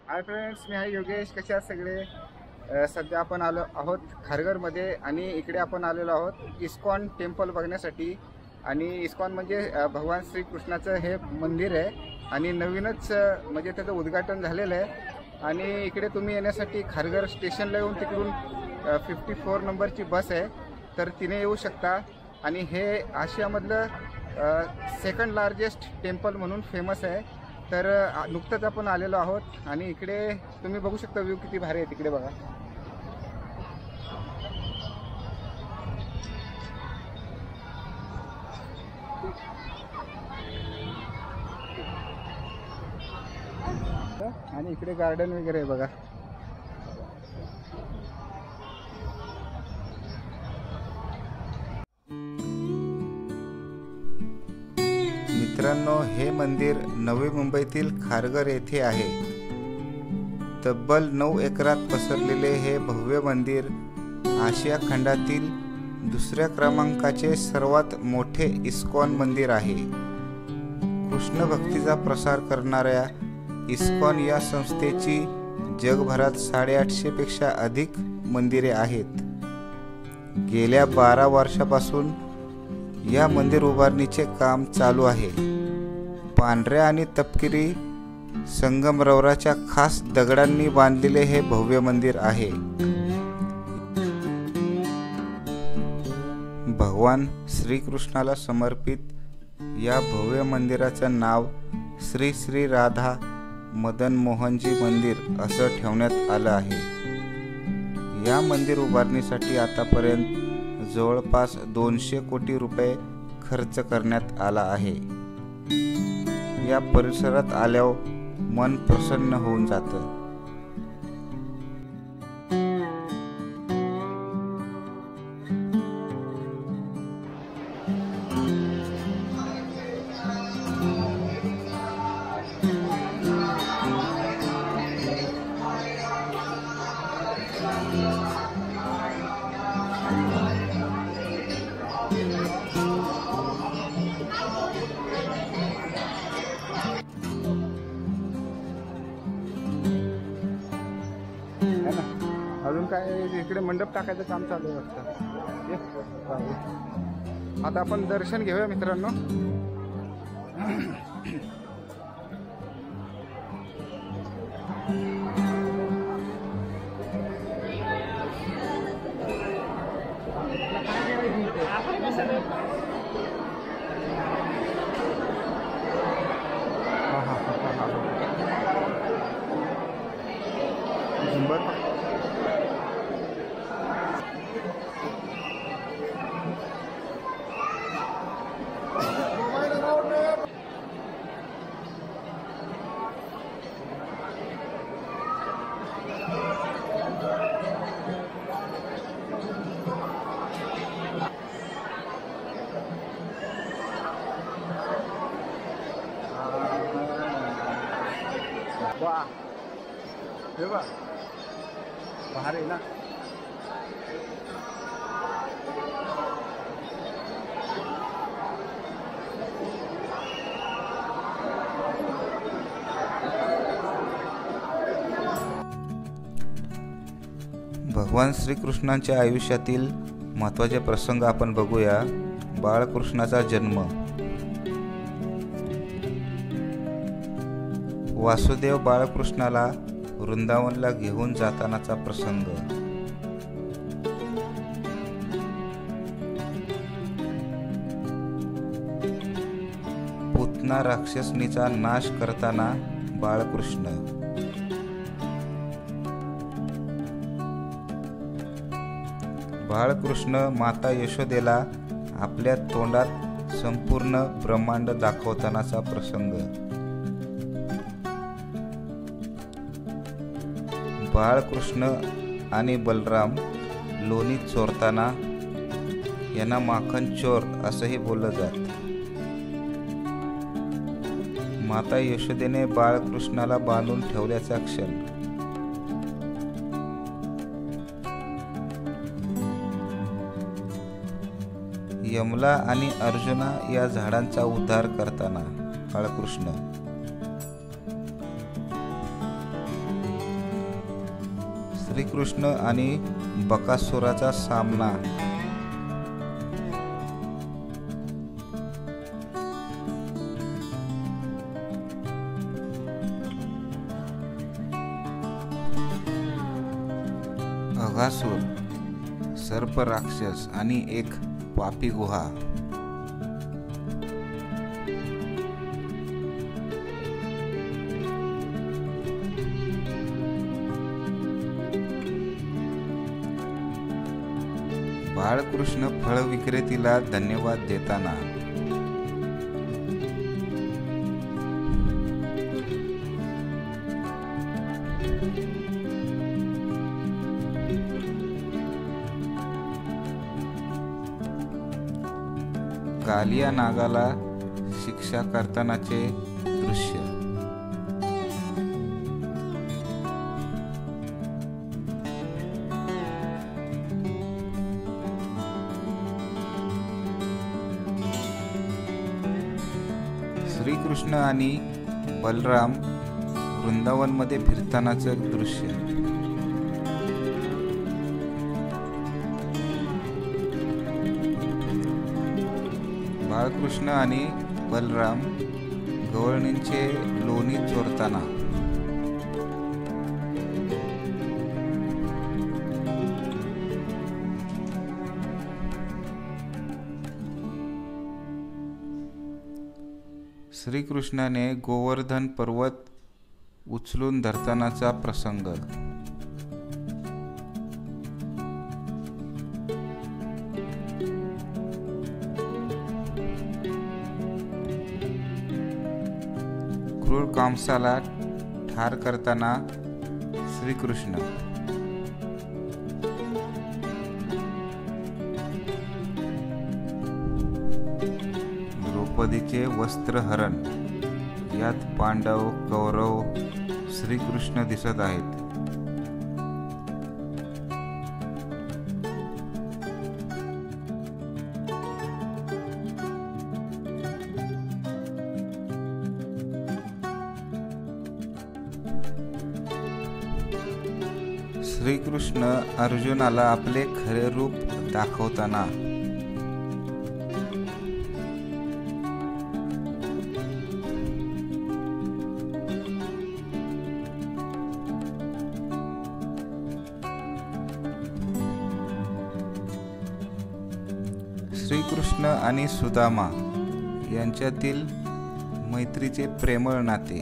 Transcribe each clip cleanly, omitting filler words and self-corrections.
Hi friends, मी आहे योगेश. कसे आहात सगळे? सध्या आपण आलो आहोत खारघरमध्ये आणि इकडे आपण आलेलो आहोत इस्कॉन टेम्पल बघण्यासाठी. आणि इस्कॉन म्हणजे भगवान श्रीकृष्णाचं हे मंदिर आहे आणि नवीनच म्हणजे त्याचं उद्घाटन झालेलं आहे. आणि इकडे तुम्ही येण्यासाठी खारघर स्टेशनला येऊन तिकडून 54 नंबरची बस आहे, तर तिने येऊ शकता. आणि हे आशियामधलं सेकंड लार्जेस्ट टेम्पल म्हणून फेमस आहे. तर नुकतंच आपण आलेलो आहोत आणि इकडे तुम्ही बघू शकता व्ह्यू किती भारी आहे. तिकडे बघा. आणि इकडे गार्डन वगैरे आहे बघा. मित्रांनो, हे मंदिर नवी मुंबईतील खारघर येथे आहे. तब्बल 9 एकरात पसरलेले हे भव्य मंदिर आशिया खंडातील दुसऱ्या क्रमांकाचे सर्वात मोठे इस्कॉन मंदिर आहे. कृष्ण भक्तीचा प्रसार करणाऱ्या इस्कॉन या संस्थेची जगभरात 850 पेक्षा अधिक मंदिरे आहेत. गेल्या 12 वर्षापासून या मंदिर उभारणीचे काम चालू आहे. पांढऱ्या आणि तपकिरी संगमरवराच्या खास दगडांनी बांधलेले हे भव्य मंदिर आहे. भगवान श्रीकृष्णाला समर्पित या भव्य मंदिराचं नाव श्री श्री राधा मदन मोहनजी मंदिर असं ठेवण्यात आलं आहे. या मंदिर उभारणीसाठी आतापर्यंत जवळपास 200 कोटी रुपये खर्च करण्यात आला आहे. या परिसरात आल्यावर मन प्रसन्न होऊन जातं. अजून काय इकडे मंडप टाकायचं काम चालू आहे वाटतं. आता आपण दर्शन घेऊया मित्रांनो. वाह, हे बघ बाहेर आहे ना. भगवान श्रीकृष्णांच्या आयुष्यातील महत्त्वाचे प्रसंग आपण बघूया. बाळकृष्णाचा जन्म. वासुदेव बाळकृष्णाला वृंदावनला घेऊन जातानाचा प्रसंग. पूतना राक्षसनीचा नाश करताना बाळकृष्ण. बाळकृष्ण माता यशोदेला आपल्या तोंडात संपूर्ण ब्रह्मांड दाखवतानाचा प्रसंग. बाळकृष्ण आणि बलराम लोणी चोरताना यांना माखन चोर असंही बोललं जात. माता यशोदेने बाळकृष्णाला बांधून ठेवल्याचा क्षण. यमला आणि अर्जुना या झाडांचा उद्धार करताना बाळकृष्ण. श्रीकृष्ण आणि बकासुराचा सामना. अघासुर, सर्प राक्षस आणि एक पापी गुहा. बाळकृष्ण फळ विक्रेतीला धन्यवाद देताना. कालिया नागाला शिक्षा करतानाचे दृश्य. श्रीकृष्ण आणि बलराम वृंदावनमध्ये फिरतानाचे दृश्य. बाळकृष्ण आणि बलराम गवळणींचे लोणी चोरताना. श्रीकृष्णाने गोवर्धन पर्वत उचलून धरतानाचा प्रसंग. क्रूर कामसाला ठार करताना श्रीकृष्ण. द्रौपदीचे वस्त्रहरण. यात पांडव, कौरव, श्रीकृष्ण दिसत आहेत. श्रीकृष्ण अर्जुनाला आपले खरे रूप दाखवताना. श्रीकृष्ण आणि सुदामा यांच्यातील मैत्रीचे प्रेमळ नाते.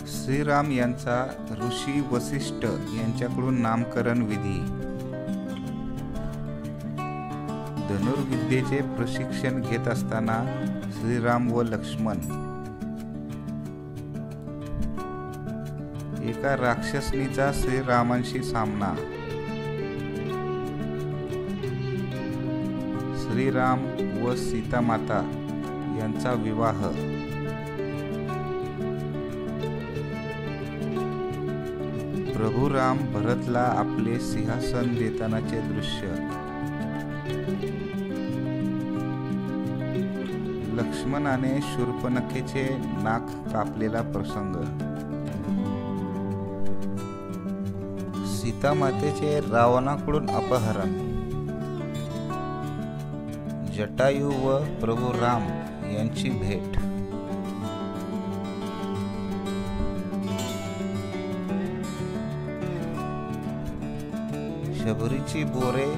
श्रीराम यांचा ऋषी वसिष्ठ यांच्याकडून नामकरण विधी. धनुर्विद्येचे प्रशिक्षण घेत असताना श्रीराम व लक्ष्मण. एका राक्षसनीचा श्रीरामांशी सामना. श्रीराम व सीतामाता यांचा विवाह. प्रभू राम भरतला आपले सिंहासन देतानाचे दृश्य. लक्ष्मणाने शूर्पणखेचे नाक कापलेला प्रसंग. सीतामातेचे रावणाकडून अपहरण. जटायू व प्रभू राम यांची भेट. शबरीची बोरे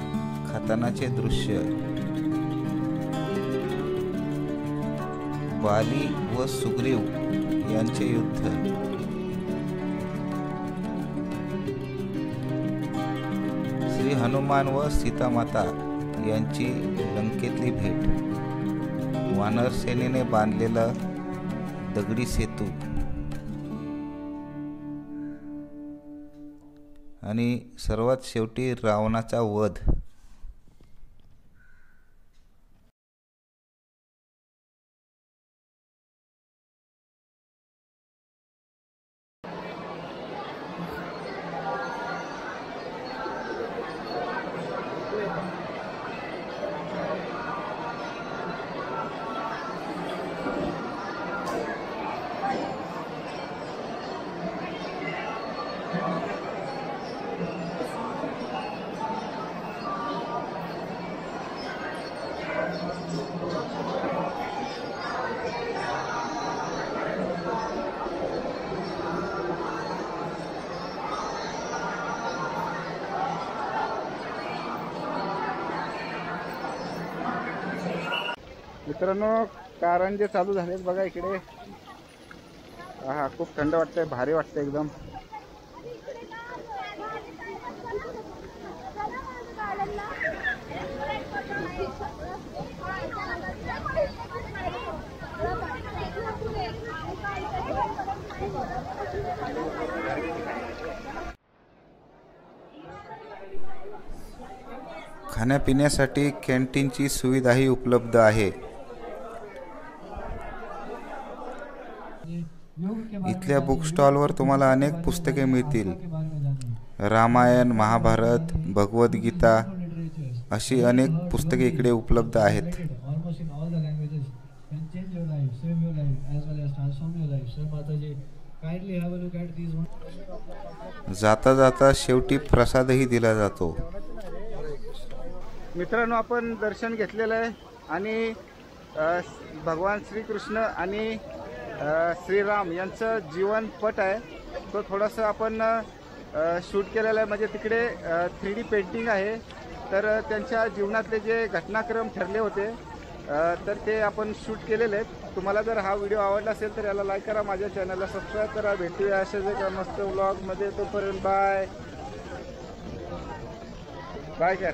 खातानाचे दृश्य. बाली व सुग्रीव यांचे युद्ध. श्री हनुमान व सीतामाता यांची लंकेतली भेट. वानर सेनेने बांधलेला दगडी सेतू. आणि सर्वात शेवटी रावणाचा वध. मित्रांनो कारंजे चालू झालेत बघा इकडे. हा खूप थंड वाटतंय, भारी वाटतंय एकदम. खाण्यापिण्यासाठी कॅन्टीनची सुविधाही उपलब्ध आहे. इथल्या बुक स्टॉलवर तुम्हाला अनेक पुस्तके मिळतील. रामायण, महाभारत, भगवद्गीता अशी अनेक पुस्तके इकडे उपलब्ध आहेत. जाता जाता शेवटी प्रसादही दिला जातो. मित्रांनो आपण दर्शन घेतलेलं आहे आणि भगवान श्रीकृष्ण आणि श्रीराम यांचं जीवनपट आहे तो थोडंसं आपण शूट केलेलं आहे. म्हणजे तिकडे 3D पेंटिंग आहे. तर त्यांच्या जीवनातले जे घटनाक्रम ठरले होते तर ते आपण शूट केलेले आहेत. तुम्हाला जर हा व्हिडिओ आवडला असेल तर याला लाईक करा, माझ्या चॅनलला सबस्क्राईब करा. भेटूया अशाच एका मस्त व्लॉगमध्ये. तोपर्यंत बाय बाय कर.